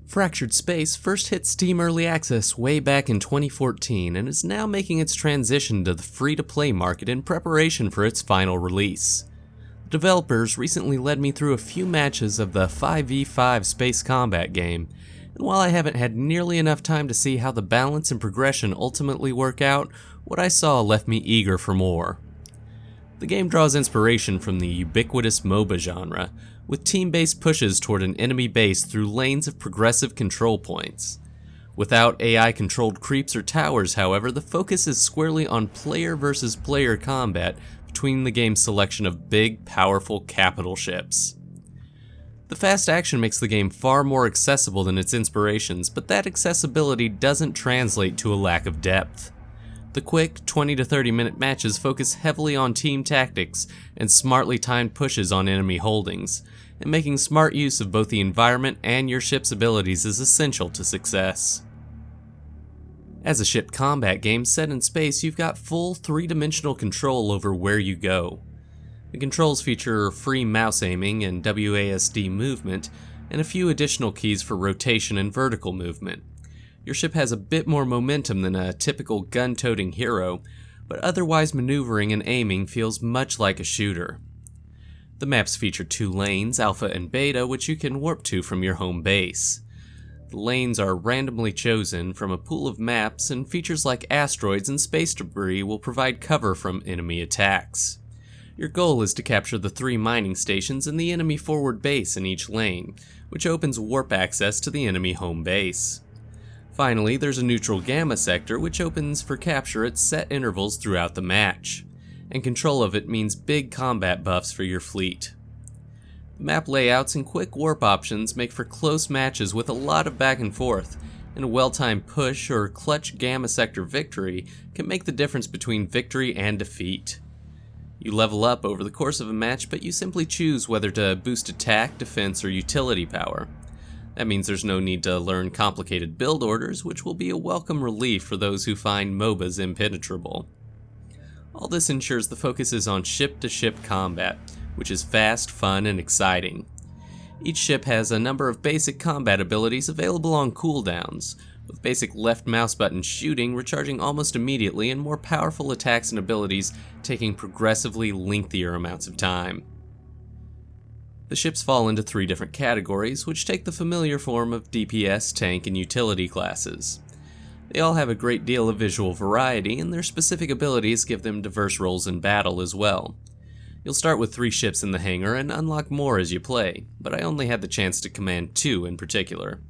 Fractured Space first hit Steam Early Access way back in 2014 and is now making its transition to the free-to-play market in preparation for its final release. The developers recently led me through a few matches of the 5v5 space combat game, and while I haven't had nearly enough time to see how the balance and progression ultimately work out, what I saw left me eager for more. The game draws inspiration from the ubiquitous MOBA genre, with team-based pushes toward an enemy base through lanes of progressive control points. Without AI-controlled creeps or towers, however, the focus is squarely on player versus player combat between the game's selection of big, powerful capital ships. The fast action makes the game far more accessible than its inspirations, but that accessibility doesn't translate to a lack of depth. The quick 20 to 30 minute matches focus heavily on team tactics and smartly timed pushes on enemy holdings, and making smart use of both the environment and your ship's abilities is essential to success. As a ship combat game set in space, you've got full three-dimensional control over where you go. The controls feature free mouse aiming and WASD movement, and a few additional keys for rotation and vertical movement. Your ship has a bit more momentum than a typical gun-toting hero, but otherwise maneuvering and aiming feels much like a shooter. The maps feature 2 lanes, Alpha and Beta, which you can warp to from your home base. The lanes are randomly chosen from a pool of maps, and features like asteroids and space debris will provide cover from enemy attacks. Your goal is to capture the 3 mining stations and the enemy forward base in each lane, which opens warp access to the enemy home base. Finally, there's a neutral gamma sector which opens for capture at set intervals throughout the match, and control of it means big combat buffs for your fleet. The map layouts and quick warp options make for close matches with a lot of back and forth, and a well-timed push or clutch gamma sector victory can make the difference between victory and defeat. You level up over the course of a match, but you simply choose whether to boost attack, defense, or utility power. That means there's no need to learn complicated build orders, which will be a welcome relief for those who find MOBAs impenetrable. All this ensures the focus is on ship-to-ship combat, which is fast, fun, and exciting. Each ship has a number of basic combat abilities available on cooldowns, with basic left mouse button shooting recharging almost immediately and more powerful attacks and abilities taking progressively lengthier amounts of time. The ships fall into 3 different categories, which take the familiar form of DPS, tank, and utility classes. They all have a great deal of visual variety, and their specific abilities give them diverse roles in battle as well. You'll start with 3 ships in the hangar and unlock more as you play, but I only had the chance to command 2 in particular.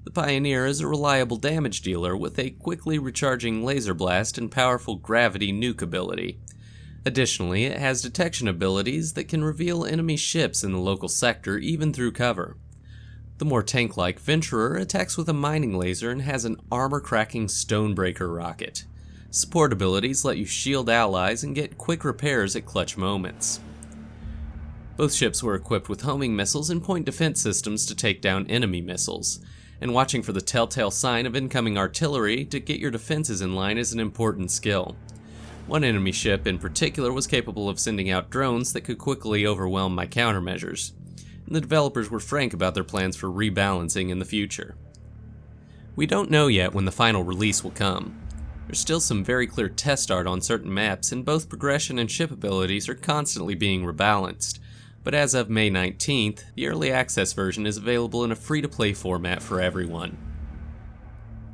The Pioneer is a reliable damage dealer with a quickly recharging laser blast and powerful gravity nuke ability. Additionally, it has detection abilities that can reveal enemy ships in the local sector even through cover. The more tank-like Venturer attacks with a mining laser and has an armor-cracking Stonebreaker rocket. Support abilities let you shield allies and get quick repairs at clutch moments. Both ships were equipped with homing missiles and point defense systems to take down enemy missiles, and watching for the telltale sign of incoming artillery to get your defenses in line is an important skill. One enemy ship in particular was capable of sending out drones that could quickly overwhelm my countermeasures, and the developers were frank about their plans for rebalancing in the future. We don't know yet when the final release will come. There's still some very clear test art on certain maps, and both progression and ship abilities are constantly being rebalanced, but as of May 19th, the early access version is available in a free-to-play format for everyone.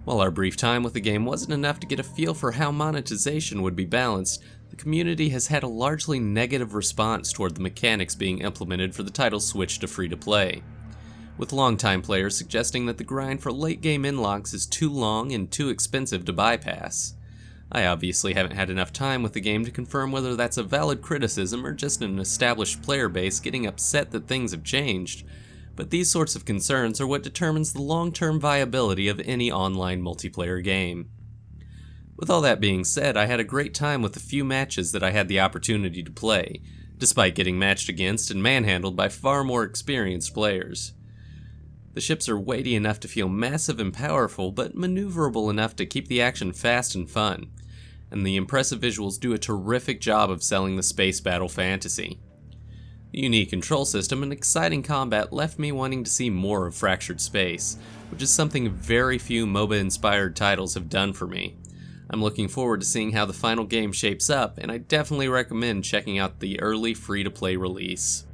While our brief time with the game wasn't enough to get a feel for how monetization would be balanced, the community has had a largely negative response toward the mechanics being implemented for the title's switch to free-to-play, with longtime players suggesting that the grind for late-game inlocks is too long and too expensive to bypass. I obviously haven't had enough time with the game to confirm whether that's a valid criticism or just an established player base getting upset that things have changed, but these sorts of concerns are what determines the long-term viability of any online multiplayer game. With all that being said, I had a great time with the few matches that I had the opportunity to play, despite getting matched against and manhandled by far more experienced players. The ships are weighty enough to feel massive and powerful, but maneuverable enough to keep the action fast and fun, and the impressive visuals do a terrific job of selling the space battle fantasy. The unique control system and exciting combat left me wanting to see more of Fractured Space, which is something very few MOBA-inspired titles have done for me. I'm looking forward to seeing how the final game shapes up, and I definitely recommend checking out the early free-to-play release.